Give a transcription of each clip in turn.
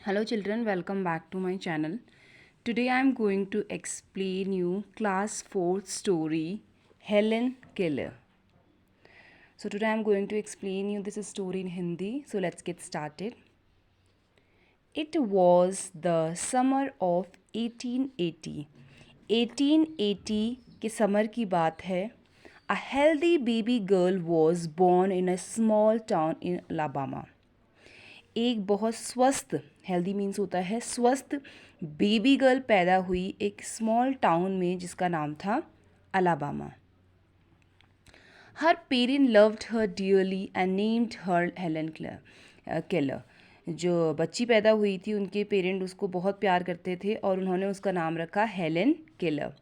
Hello children, welcome back to my channel. Today I am going to explain you class 4th story Helen Keller. So today I am going to explain you this story in Hindi. So let's get started. It was the summer of 1880. 1880 के summer की बात है. A healthy baby girl was born in a small town in Alabama. एक बहुत स्वस्थ, healthy means होता है स्वस्थ, बेबी गर्ल पैदा हुई एक स्मॉल टाउन में जिसका नाम था Alabama. Her parent loved her dearly and named her Helen Keller. जो बच्ची पैदा हुई थी उनके पेरेंट उसको बहुत प्यार करते थे और उन्होंने उसका नाम रखा Helen Keller.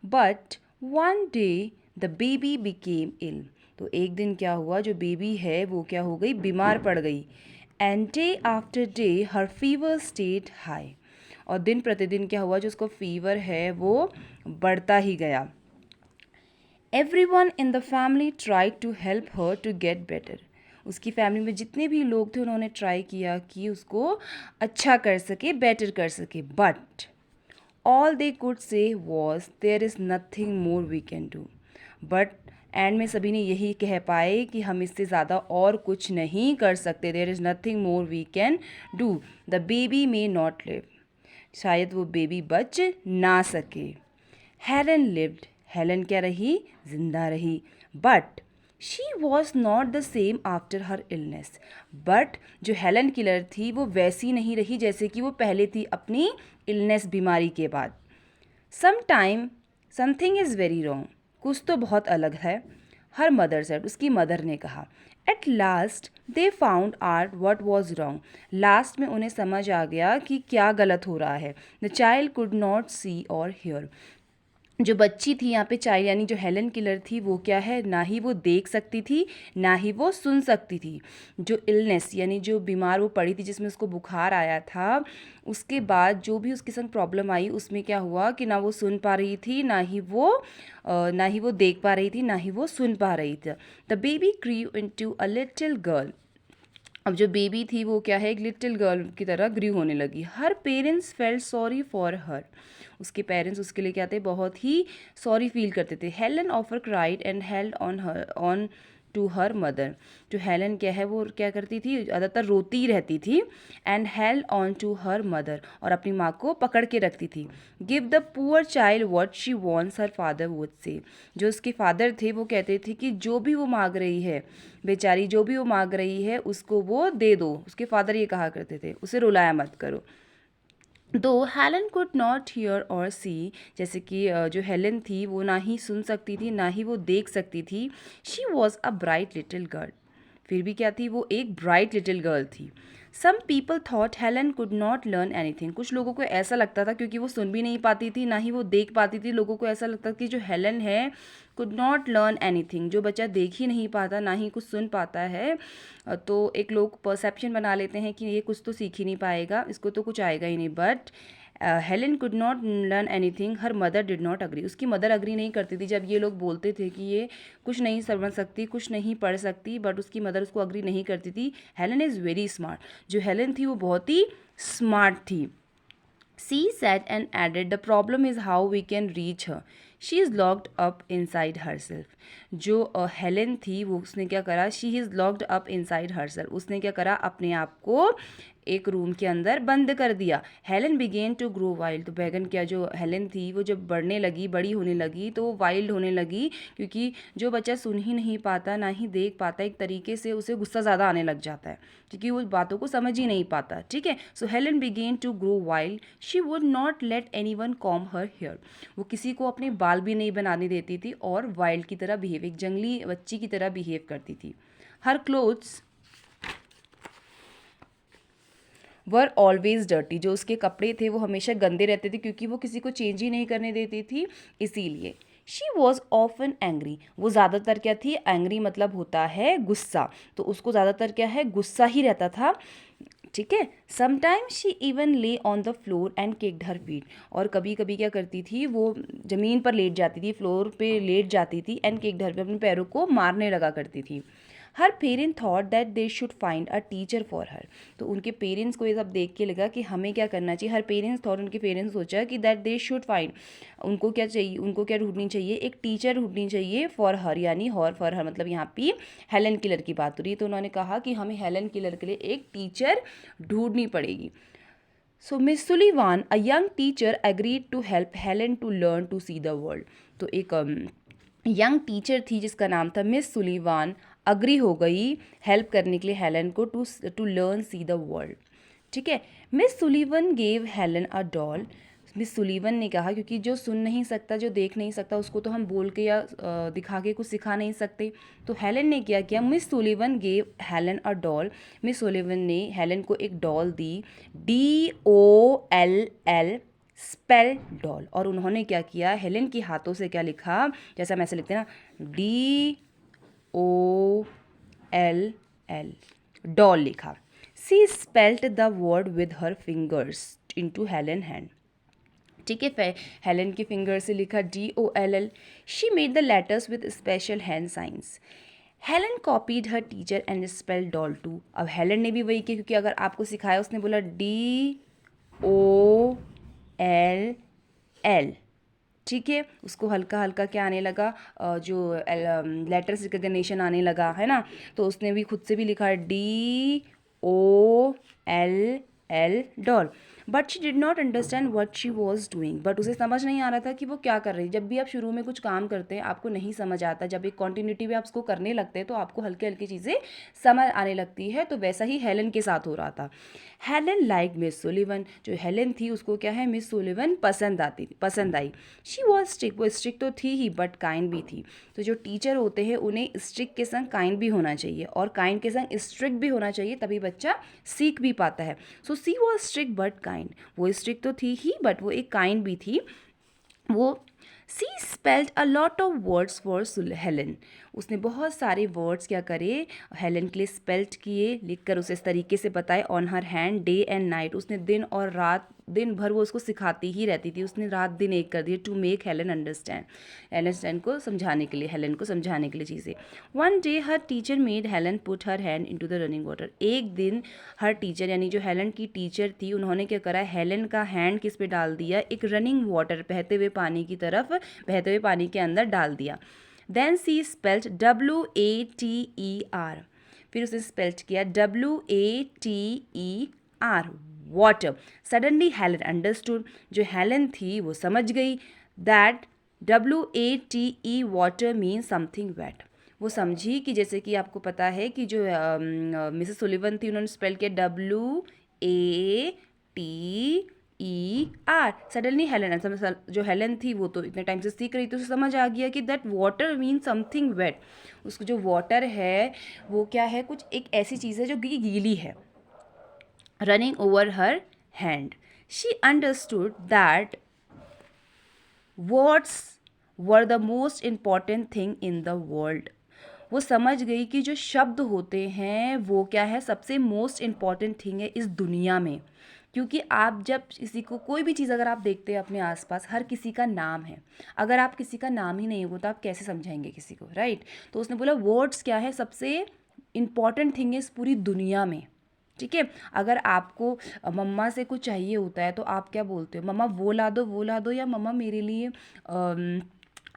But one day the baby became ill. तो एक दिन क्या हुआ, जो बेबी है वो क्या हो गई, बीमार पड़ गई. And day after day her fever stayed high. और दिन प्रतिदिन क्या हुआ, जो उसको फीवर है वो बढ़ता ही गया. Everyone in the family tried to help her to get better. उसकी फैमिली में जितने भी लोग थे उन्होंने ट्राई किया कि उसको अच्छा कर सके, बेटर कर सके. But all they could say was there is nothing more we can do. But end में सभी ने यही कह पाए कि हम इससे ज़्यादा और कुछ नहीं कर सकते. There is nothing more we can do. The baby may not live. शायद वो बेबी बच ना सके. Helen lived. हेलन क्या रही, जिंदा रही. But she was not the same after her illness. But जो हेलन किलर थी वो वैसी नहीं रही जैसे कि वो पहले थी अपनी इलनेस, बीमारी के बाद. Some time something is very wrong. कुछ तो बहुत अलग है. Her mother said. उसकी मदर ने कहा. At last they found out what was wrong. Last में उन्हें समझ आ गया कि क्या गलत हो रहा है. द चाइल्ड कुड नॉट सी और हियर. जो बच्ची थी यहाँ पे चाइल्ड यानी जो हेलन किलर थी वो क्या है, ना ही वो देख सकती थी ना ही वो सुन सकती थी. जो इलनेस यानी जो बीमार वो पड़ी थी जिसमें उसको बुखार आया था, उसके बाद जो भी उसके संग प्रॉब्लम आई उसमें क्या हुआ कि ना वो सुन पा रही थी ना ही वो देख पा रही थी ना ही वो सुन पा रही थी. The baby grew into a little girl. अब जो बेबी थी वो क्या है, एक लिटिल गर्ल की तरह ग्रू होने लगी. Her parents felt sorry for her. उसके पेरेंट्स उसके लिए क्या थे, बहुत ही सॉरी फील करते थे. हेलन ऑफर cried and held on to her mother. जो हेलन क्या है वो क्या करती थी, ज़्यादातर रोती रहती थी. And held on to her mother. और अपनी माँ को पकड़ के रखती थी. Give the poor child what she wants her father would say. जो उसके फादर थे वो कहते थे कि जो भी वो मांग रही है, बेचारी जो भी वो मांग रही है उसको वो दे दो. उसके फादर ये कहा करते थे, उसे रुलाया मत करो. दो हेलन कुड नॉट हियर और सी. जैसे कि जो हेलन थी वो ना ही सुन सकती थी ना ही वो देख सकती थी. She was a bright little girl. फिर भी क्या थी, वो एक ब्राइट लिटिल गर्ल थी. Some people thought Helen could not learn anything. कुछ लोगों को ऐसा लगता था, क्योंकि वो सुन भी नहीं पाती थी ना ही वो देख पाती थी, लोगों को ऐसा लगता था कि जो हेलन है कुड नॉट लर्न एनीथिंग. जो बच्चा देख ही नहीं पाता ना ही कुछ सुन पाता है, तो एक लोग परसेप्शन बना लेते हैं कि ये कुछ तो सीख ही नहीं पाएगा, इसको तो कुछ आएगा ही नहीं. But Helen could not learn anything. Her mother did not agree. उसकी मदर अग्री नहीं करती थी जब ये लोग बोलते थे कि ये कुछ नहीं समझ सकती, कुछ नहीं पढ़ सकती. बट उसकी मदर उसको अग्री नहीं करती थी. Helen is very smart. जो हेलन थी वो बहुत ही स्मार्ट थी. She said and added, the problem is how we can reach her. She is locked up inside herself. जो हेलन थी वो उसने क्या करा, she is locked up inside herself. उसने क्या करा, अपने आप को एक रूम के अंदर बंद कर दिया. Helen began to grow wild. तो बैगन क्या, जो हेलन थी वो जब बढ़ने लगी, बड़ी होने लगी तो वो वाइल्ड होने लगी. क्योंकि जो बच्चा सुन ही नहीं पाता ना ही देख पाता, एक तरीके से उसे गुस्सा ज़्यादा आने लग जाता है क्योंकि वो बातों को समझ ही नहीं पाता. ठीक है. So Helen began to grow wild. She would not let any one comb her hair. वो किसी को अपने बाल भी नहीं बनाने देती थी और वाइल्ड की तरह बिहेव, एक जंगली बच्ची की तरह बिहेव करती थी. हर क्लोथ्स वर ऑलवेज डर्टी. जो उसके कपड़े थे वो हमेशा गंदे रहते थे क्योंकि वो किसी को चेंज ही नहीं करने देती थी, इसीलिए. She was often angry. वो ज़्यादातर क्या थी, एंग्री मतलब होता है गुस्सा, तो उसको ज़्यादातर क्या है, गुस्सा ही रहता था. ठीक है. समटाइम्स शी इवन ले on the floor and kicked her feet. और कभी कभी क्या करती थी, वो ज़मीन पर लेट जाती थी, फ्लोर पे लेट जाती थी. एंड किक्ड हर, अपने पैरों को मारने लगा करती थी. Her parent thought that they should find a teacher for her. तो उनके पेरेंट्स को ये सब देख के लगा कि हमें क्या करना चाहिए। हर पेरेंट्स थॉट, उनके पेरेंट्स सोचा कि दैट दे शुड फाइंड, उनको क्या चाहिए, उनको क्या ढूंढनी चाहिए, एक टीचर ढूंढनी चाहिए फॉर हर, यानी फॉर हर मतलब यहाँ पे हेलन किलर की बात हो रही है। तो उन्होंने कहा कि हमें हेलन किलर के लिए एक टीचर ढूंढनी पड़ेगी। So Miss Sullivan, a young teacher, agreed to help Helen to learn to see the world. तो एक यंग टीचर थी जिसका नाम था मिस सुलीवान, अग्री हो गई हेल्प करने के लिए हेलन को to learn see the world. ठीक है। Miss Sullivan gave Helen a doll. Miss Sullivan ने कहा, क्योंकि जो सुन नहीं सकता, जो देख नहीं सकता, उसको तो हम बोल के या दिखा के कुछ सिखा नहीं सकते। तो हेलन ने क्या किया, miss Sullivan gave Helen a doll. Miss Sullivan ने हेलन को एक डॉल दी, DOLL स्पेल डॉल। और उन्होंने क्या किया, हेलन के हाथों से क्या लिखा, जैसा हम ऐसे लिखते हैं ना, DOLL डॉल लिखा। She spelt the word with her fingers into Helen hand. ठीक है, हेलन के फिंगर से लिखा DOLL। She made the letters with special hand signs. Helen copied her teacher and spell doll too. अब हेलन ने भी वही किया, क्योंकि अगर आपको सिखाया, उसने बोला DOLL। ठीक है, उसको हल्का हल्का क्या आने लगा, जो लेटर्स रिकग्निशन आने लगा, है ना। तो उसने भी खुद से भी लिखा DOLL doll. But she did not understand what she was doing. But उसे समझ नहीं आ रहा था कि वो क्या कर रही। जब भी आप शुरू में कुछ काम करते हैं आपको नहीं समझ आता, जब एक कॉन्टिन्यूटी में आप उसको करने लगते हैं तो आपको हल्की हल्की चीज़ें समझ आने लगती है। तो वैसा ही हेलन के साथ हो रहा था। हेलन लाइक मिस सुलिवन, जो हेलन थी उसको क्या है, मिस सुलिवन पसंद आई। शी वॉज स्ट्रिक्ट, वो स्ट्रिक्ट तो थी ही बट काइंड भी थी। तो जो टीचर होते हैं उन्हें स्ट्रिक्ट के संग काइंड भी होना चाहिए, और काइंड के संग स्ट्रिक्ट भी होना चाहिए, तभी बच्चा सीख भी पाता है। सो सी वॉज स्ट्रिक्ट बट काइंड, वो स्ट्रिक्ट तो थी ही बट वो एक काइंड भी थी। वो she spelled a lot of words for Helen, उसने बहुत सारे वर्ड्स क्या करे, हेलन के लिए स्पेल्ट किए, लिखकर उसे इस तरीके से बताए on her hand day and night. उसने दिन और रात, दिन भर वो उसको सिखाती ही रहती थी। उसने रात दिन एक कर दिए टू मेक हेलन अंडरस्टैंड को समझाने के लिए, हेलन को समझाने के लिए चीज़ें। One day her teacher made Helen put her hand into the running water. एक दिन हर टीचर, यानी जो हेलन की टीचर थी, उन्होंने क्या करा, हेलन का हैंड किस पे डाल दिया, एक रनिंग वाटर, बहते हुए पानी की तरफ, बहते हुए पानी के अंदर डाल दिया। देन सी स्पेल्ट WATER, फिर उसने स्पेल्ट किया WATER water. Suddenly Helen understood, जो हेलन थी वो समझ गई that WATE water mean something wet. वो समझी कि जैसे कि आपको पता है कि जो मिसेस सुलिवन थी, उन्होंने स्पेल किया WATER। सडनली हेलन, जो हेलन थी वो तो इतने टाइम से सीख रही थी, उसे समझ आ गया कि that water mean something wet. उसको जो वाटर है वो क्या है, कुछ एक ऐसी चीज़ है जो गीली है। Running over her hand, she understood that words were the most important thing in the world. वो समझ गई कि जो शब्द होते हैं वो क्या है, सबसे मोस्ट इम्पॉर्टेंट थिंग है इस दुनिया में। क्योंकि आप जब किसी को, कोई भी चीज़ अगर आप देखते हैं अपने आसपास, हर किसी का नाम है। अगर आप किसी का नाम ही नहीं हो तो आप कैसे समझाएंगे किसी को, राइट। तो उसने बोला वर्ड्स क्या है, सबसे इम्पॉर्टेंट थिंग है इस पूरी दुनिया में। ठीक है, अगर आपको मम्मा से कुछ चाहिए होता है तो आप क्या बोलते हो, मम्मा वो ला दो, या मम्मा मेरे लिए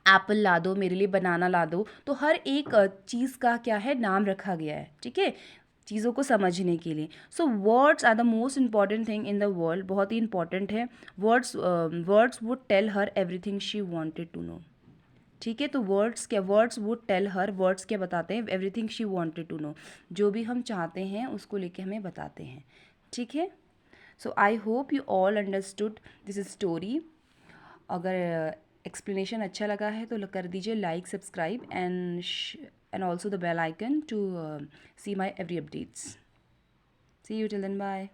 एप्पल ला दो, मेरे लिए बनाना ला दो। तो हर एक चीज़ का क्या है, नाम रखा गया है। ठीक है, चीज़ों को समझने के लिए। So words are the most important thing in the world, बहुत ही इंपॉर्टेंट है। Words would tell her everything she wanted to know. ठीक है, तो words would tell her, words क्या बताते हैं, everything she wanted to know, जो भी हम चाहते हैं उसको लेके हमें बताते हैं। ठीक है, so I hope you all understood this story. अगर एक्सप्लेनेशन अच्छा लगा है तो कर दीजिए like, subscribe and also the bell icon to see my every updates. See you till then, bye.